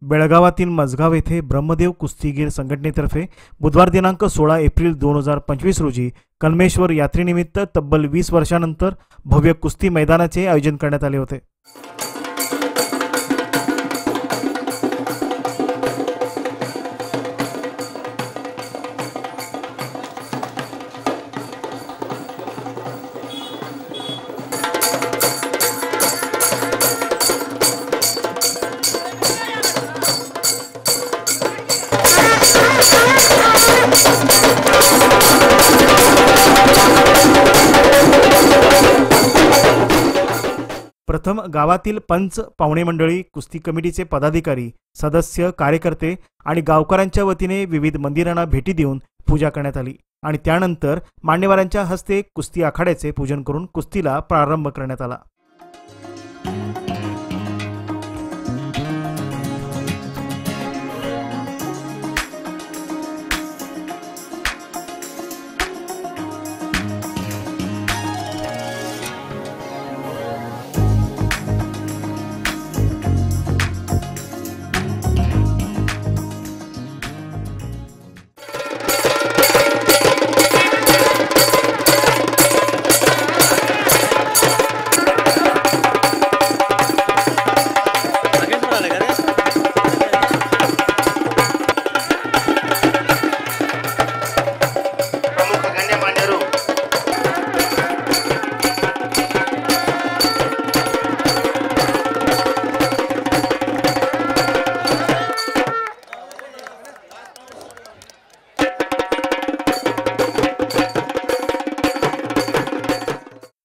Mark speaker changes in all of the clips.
Speaker 1: बेळगावातील मजगाव येथे ब्रह्मदेव कुस्तीगीर संघटनेतर्फे बुधवार दिनांक 16 एप्रिल 2025 रोजी कलमेश्वर यात्रेनिमित्त तब्बल 20 वर्षांनंतर भव्य कुस्ती मैदानाचे आयोजन करण्यात आले होते। प्रथम गावातील पंच, पाहुणे मंडळी, कुस्ती कमिटीचे पदाधिकारी, सदस्य, कार्यकर्ते आणि गावकऱ्यांच्या वतीने विविध मंदिरांना भेटी देऊन पूजा करण्यात आली आणि त्यानंतर मान्यवरांच्या हस्ते कुस्ती आखाड्याचे पूजन करून कुस्तीला प्रारंभ करण्यात आला।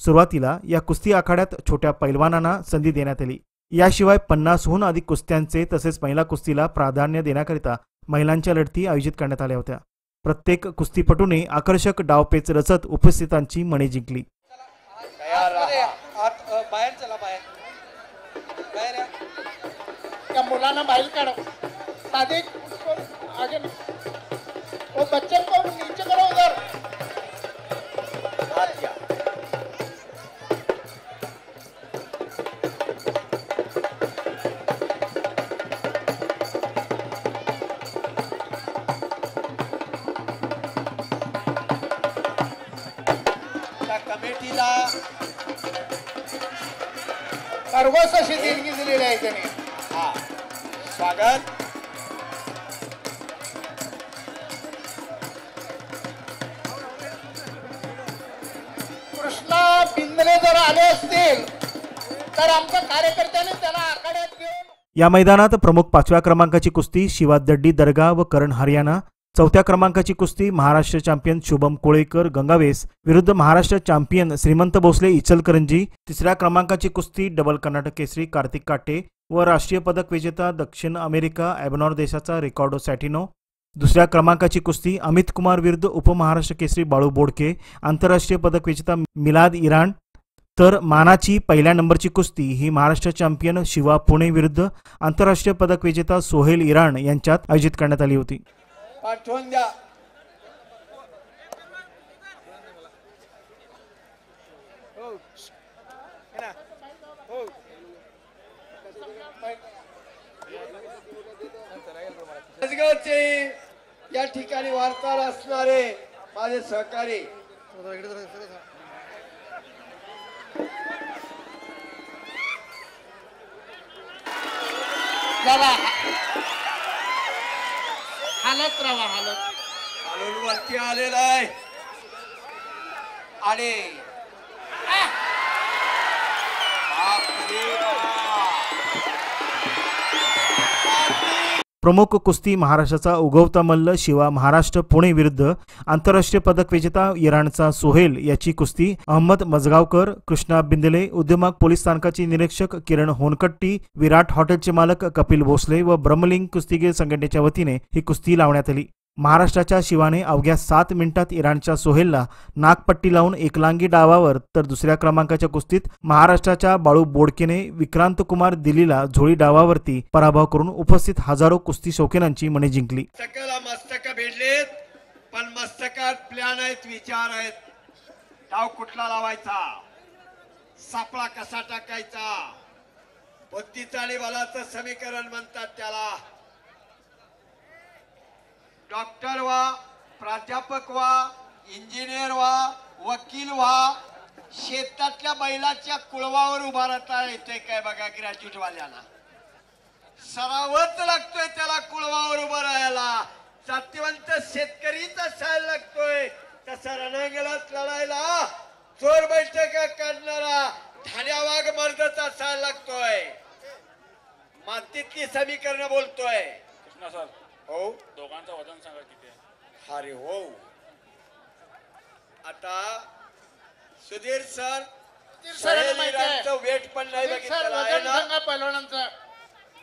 Speaker 1: सुरुवातीला या कुस्ती आखाड्यात छोट्या पैलवानांना संधी देण्यात आली। याशिवाय 50हून अधिक कुस्त्यांचे तसेच महिला कुस्तीला प्राधान्य देण्याकरिता महिलांच्या लढती आयोजित करण्यात आल्या होत्या। प्रत्येक कुस्तीपटूने आकर्षक डावपेच रचत उपस्थितांची मने जिंकली।
Speaker 2: मुलांना बाहेर काढो, साधे आगे वो बच्चे को नीचे करो, उधर हाथ क्या कमिटीला सर्वस्व अशी देणगी दिलेली आहे त्यांनी। हा, स्वागत। कृष्णा बिंदले जर आले असतील तर आमच्या कार्यकर्त्यांनी त्याला आखाड्यात घेऊन
Speaker 1: या मैदानात प्रमुख 5व्या क्रमांकाची कुस्ती शिवा दड्डी दर्गा व करण हरियाणा, 4थ्या क्रमांकाची कुस्ती महाराष्ट्र चॅम्पियन शुभम कोळेकर गंगावेस विरुद्ध महाराष्ट्र चॅम्पियन श्रीमंत भोसले इचलकरंजी, 3ऱ्या क्रमांकाची कुस्ती डबल कर्नाटक केसरी कार्तिक काटे व राष्ट्रीय पदक विजेता दक्षिण अमेरिका एबनॉर देशाचा रिकॉर्डो सॅटिनो, 2ऱ्या क्रमांकाची कुस्ती अमित कुमार विरुद्ध उपमहाराष्ट्र केसरी बाळू बोडके आंतरराष्ट्रीय पदक विजेता मिलाद इराण, तर मानाची 1ल्या नंबरची कुस्ती ही महाराष्ट्र चॅम्पियन शिवा पुणे विरुद्ध आंतरराष्ट्रीय पदक विजेता सोहेल इराण यांच्यात आयोजित करण्यात आली होती।
Speaker 2: पाठवून द्या। या ठिकाणी वार्ताहर असणारे माझे सहकारी हालत राहा, हालून वरती आलेला आहे आणि
Speaker 1: प्रमुख कुस्ती महाराष्ट्राचा उगवता मल्ल शिवा महाराष्ट्र पुणे विरुद्ध आंतरराष्ट्रीय पदक विजेता इराणचा सोहेल याची कुस्ती अहमद मजगावकर, कृष्णा बिंदले, उद्यमक पोलीस स्थानकाचे निरीक्षक किरण होनकट्टी, विराट हॉटेलचे मालक कपिल भोसले व ब्रह्मलिंग कुस्तीगीर संघटनेच्या वतीने ही कुस्ती लावण्यात आली। महाराष्ट्राच्या शिवाने अवघ्या 7 मिनिटात इराणच्या सोहेलला नागपट्टी लावून एकलांगी डावावर तर 2ऱ्या क्रमांकाच्या कुस्तीत महाराष्ट्राच्या बाळू बोडकेने विक्रांत कुमार दिल्लीला झोळी डावावरती पराभव करून उपस्थित हजारो कुस्ती शौकीनांची मने जिंकली।
Speaker 2: मस्तक भेटलेत पण मस्तकात प्लॅन आहेत, विचार आहेत। डाव कुठला लावायचा, सापळा कसा टाकायचा,
Speaker 3: बुद्धीचं आणि बलाचं समीकरण म्हणतात त्याला. डॉक्टर व्हा, प्राध्यापक व्हा, इंजिनियर व्हा, वकील व्हा, शेतातल्या बैलाच्या कुळवावर उभा राहता येते काय बघा ग्रॅज्युएट वाल्यांना. सरावच लागतोय त्याला कुळवावर उभं राहायला. जातीवंत शेतकरीच असायला लागतोय. तसा रणांगणात लढायला चोर बैठका काढणारा ठाण्या वाघ मर्दच असायला लागतोय. मातीतली समीकरण बोलतोय.
Speaker 4: कृष्णा सर,
Speaker 3: हो
Speaker 4: दोघांचं वजन सांगा किती आहे?
Speaker 3: अरे हो, आता सुधीर सर सहेलीरांचं वेट पण नाही बघितलं आहे ना.
Speaker 2: पहिलवानांचा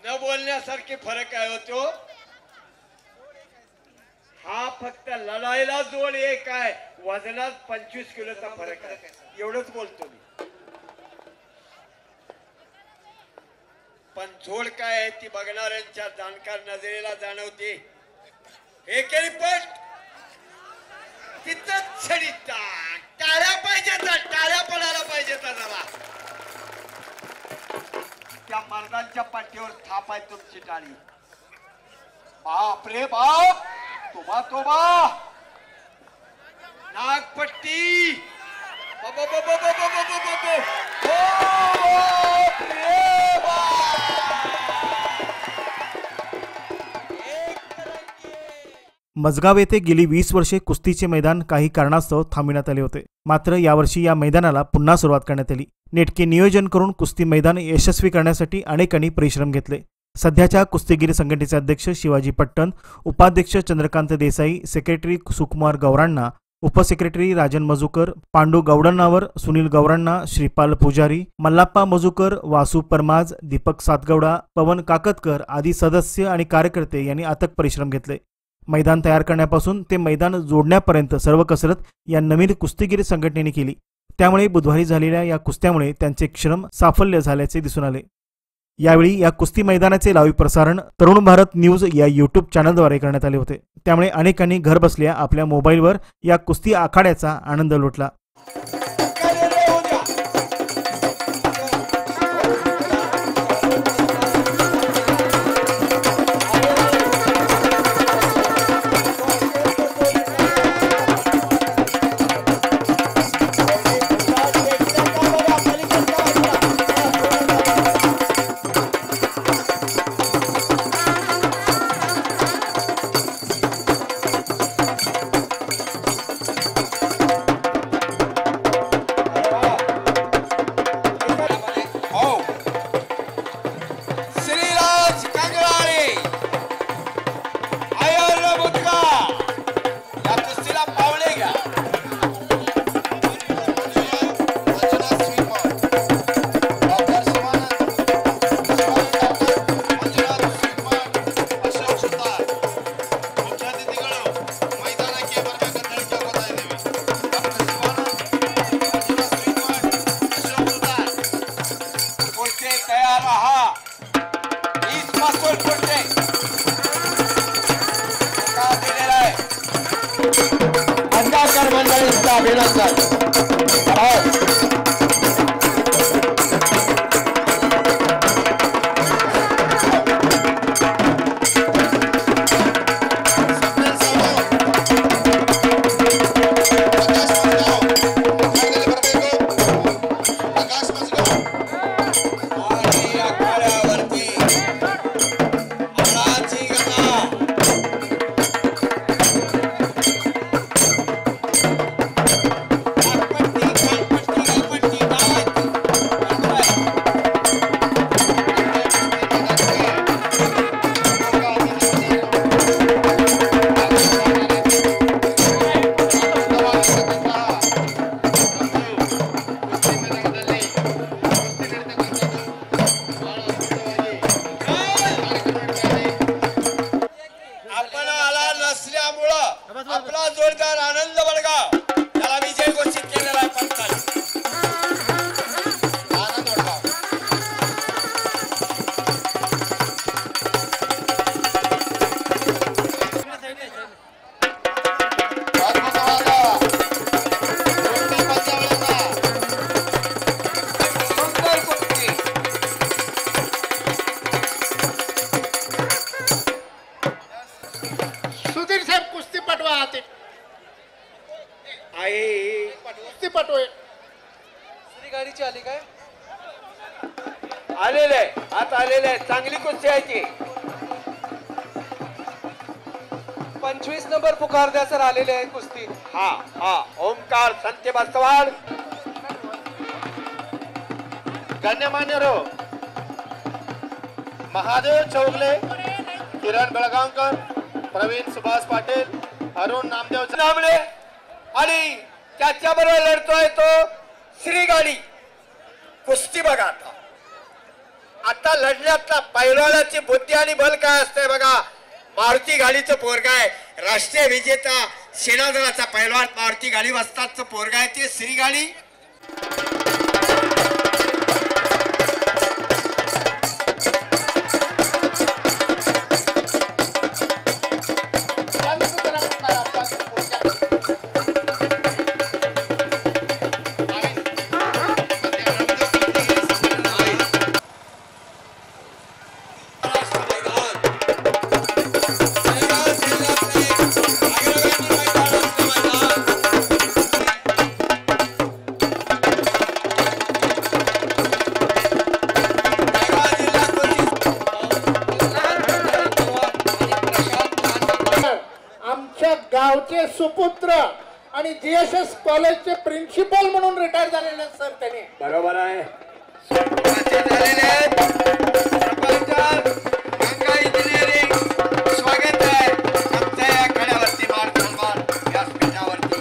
Speaker 3: न बोलण्यासारखे फरक आहे होतो. हा फक्त लढाईला जोड एक आहे, वजनात 25 किलोचा फरक आहे. एवढंच बोलतो मी. पण जोड काय आहे ती बघणाऱ्यांच्या जाणकार नजरेला जाणवते. हे केली पण तिथं छडीता टाळ्या पाहिजेत, टाळ्या पडायला पाहिजेत जरा. त्या मर्दांच्या पाठीवर थाप आहे तुमची टाळी. बाप रे बाप, तोबा तोबा, नागपट्टी, बाबा बाबा बाबा बाबा बाबा, बाप रे बाप.
Speaker 1: मजगाव येथे गेली 20 वर्षे कुस्तीचे मैदान काही कारणास्तव थांबविण्यात आले होते. मात्र यावर्षी या मैदानाला पुन्हा सुरुवात करण्यात आली. नेटके नियोजन करून कुस्ती मैदान यशस्वी करण्यासाठी अनेकांनी परिश्रम घेतले. सध्याच्या कुस्तीगीर संघटनेचे अध्यक्ष शिवाजी पट्टण, उपाध्यक्ष चंद्रकांत देसाई, सेक्रेटरी सुकुमार गौराण्णा, उपसेक्रेटरी राजन मजुकर, पांडू गौडण्णावर, सुनील गौराण्णा, श्रीपाल पुजारी, मल्लाप्पा मजुकर, वासू परमाज, दीपक सातगौडा, पवन काकतकर आदी सदस्य आणि कार्यकर्ते यांनी अथक परिश्रम घेतले. मैदान तयार करण्यापासून ते मैदान जोडण्यापर्यंत सर्व कसरत या नवीन कुस्तीगीर संघटनेने केली. त्यामुळे बुधवारी झालेल्या या कुस्त्यामुळे त्यांचे श्रम साफल्य झाल्याचे दिसून आले. यावेळी या कुस्ती मैदानाचे लाईव्ह प्रसारण तरुण भारत न्यूज या यूट्यूब चॅनलद्वारे करण्यात आले होते. त्यामुळे अनेकांनी घरबसल्या आपल्या मोबाईलवर या कुस्ती आखाड्याचा आनंद लुटला.
Speaker 3: आता आलेले आहे, चांगली कुस्ती आहे ती.
Speaker 5: 25 नंबर पुकारद्या सर आलेले आहे कुस्ती.
Speaker 3: हा हा ओमकार संते बस्तवाड.
Speaker 6: गण्यमान्य रो महादेव चौगले, किरण बेळगावकर, प्रवीण सुभाष पाटील, अरुण नामदेव
Speaker 3: नामले आणि त्याच्या बरोबर लढतोय तो श्रीगाडी. कुस्ती बघा आता. आता लढण्यातला पैलवानाची बुद्धी आणि बल काय असतंय बघा. मारुती गाडीचं पोरगा आहे, राष्ट्रीय विजेता सेनादलाचा पैलवान मारुती गाडी वस्तादचं पोरगा आहे ते श्रीगाडी.
Speaker 2: गावचे सुपुत्र आणि जीएसएस कॉलेजचे प्रिन्सिपल म्हणून रिटायर झालेले सर त्यांनी.
Speaker 3: बरोबर आहे. झालेले आहेत गंगा इंजिनिअरिंग. स्वागत आहे आमच्या या कड्यावरती मार सन्मान व्यासपीठावरती.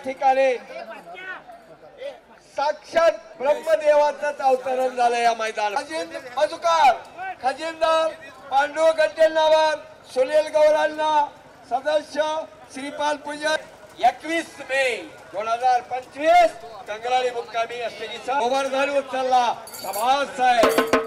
Speaker 3: ठिकाणी साक्षात ब्रह्मदेवाचाच अवतरण झालं या मैदानात. मजुकार खजिनदार पांडू गड्डेंनावर सुनील गौरांना सदस्य श्रीपाल पूजन. 21 मे 2025 कंगराळी मुक्कामी असलेली ओव्हर झाली उचलला. शाबास साहेब.